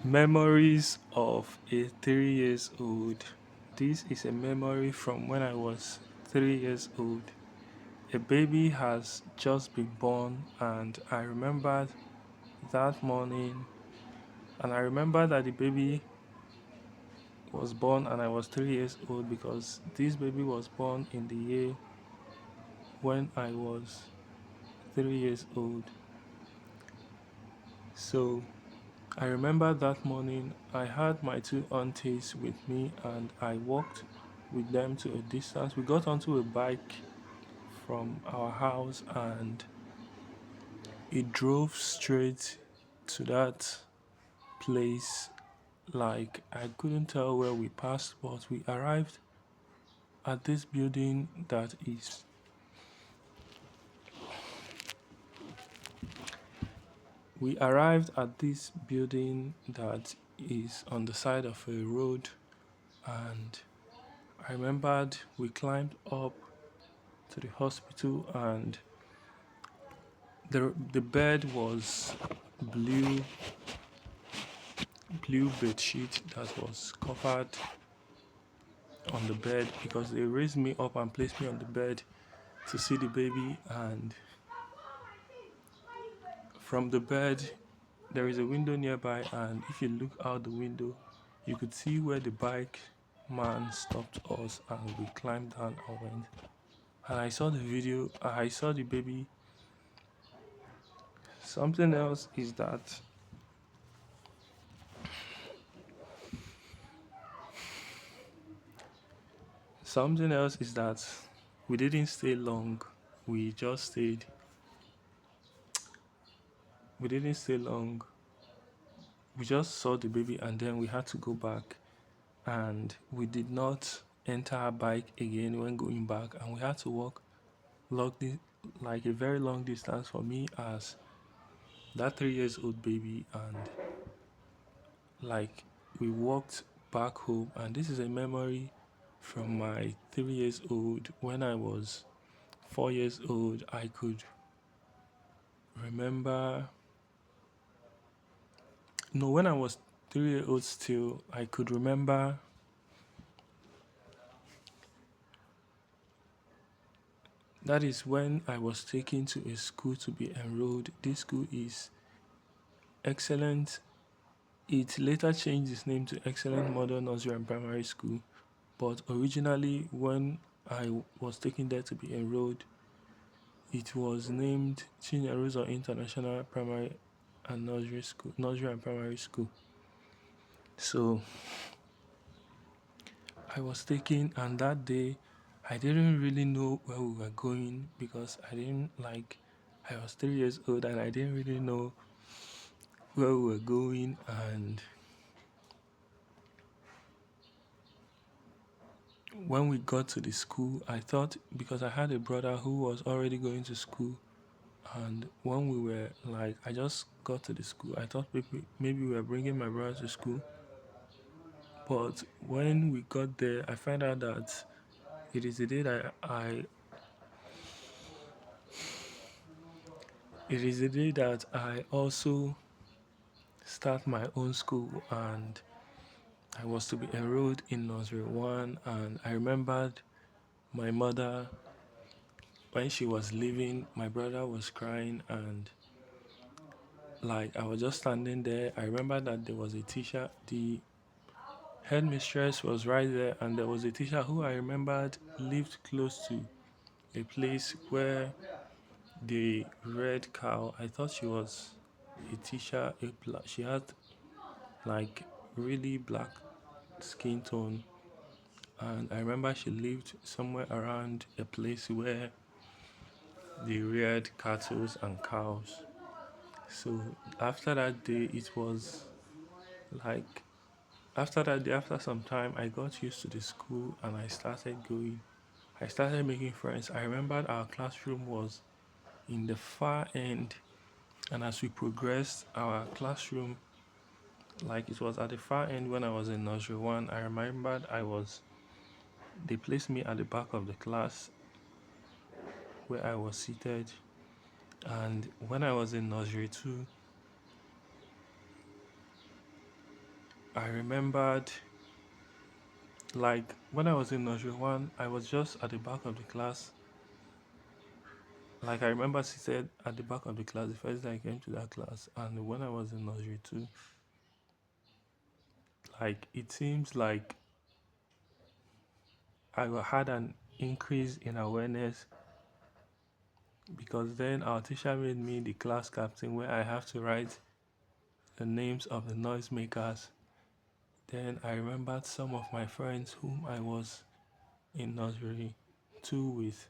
Memories of a 3 years old. This is a memory from when I was 3 years old. A baby has just been born, and I remembered that morning. And I remember that the baby was born, and I was 3 years old because this baby was born in the year when I was 3 years old. So I remember that morning I had my two aunties with me and I walked with them to a distance. We got onto a bike from our house and it drove straight to that place. Like I couldn't tell where we passed, but we arrived at this building that is we arrived at this building that is on the side of a road, and I remembered we climbed up to the hospital and the bed was blue blue bed sheet that was covered on the bed because they raised me up and placed me on the bed to see the baby. And from the bed there is a window nearby, and if you look out the window you could see where the bike man stopped us and we climbed down and went. And I saw the video, I saw the baby. Something else is that Something else is that we didn't stay long. We just stayed. We didn't stay long. We just saw the baby and then we had to go back. And we did not enter our bike again when going back. And we had to walk like a very long distance for me as that 3 years old baby. And like we walked back home. And this is a memory from my 3 years old. When I was 4 years old, I could remember. No, when I was 3 years old still, I could remember. That is when I was taken to a school to be enrolled. This school is excellent. It later changed its name to Excellent Modern Nursery and Primary School. But originally, when I was taken there to be enrolled, it was named Chinyaruzo International Primary and Nursery School, Nursery and Primary School. So I was taken, and that day I didn't really know where we were going because I didn't like. I was 3 years old and I didn't really know where we were going. And when we got to the school, I thought because I had a brother who was already going to school, and when we were like, I just got to the school, I thought maybe we were bringing my brother to school. But when we got there, I found out that it is the day that I also start my own school, and I was to be enrolled in nursery one. And I remembered my mother when she was leaving, my brother was crying, and like I was just standing there. I remember that there was a teacher, the headmistress was right there, and there was a teacher who I remembered lived close to a place where the red cow. I thought she was a teacher. She had like really black skin tone, and I remember she lived somewhere around a place where they reared cattle and cows. So after that day, it was like after that day, after some time, I got used to the school and I started going. I started making friends. I remembered our classroom was in the far end, and as we progressed, our classroom, like it was at the far end when I was in nursery one. I remembered they placed me at the back of the class where I was seated. And when I was in nursery two, I remembered, like, when I was in nursery one, I was just at the back of the class. Like, I remember seated at the back of the class the first day I came to that class. And when I was in nursery two, like, it seems like I had an increase in awareness because then our teacher made me the class captain where I have to write the names of the noisemakers. Then I remembered some of my friends whom I was in nursery two with.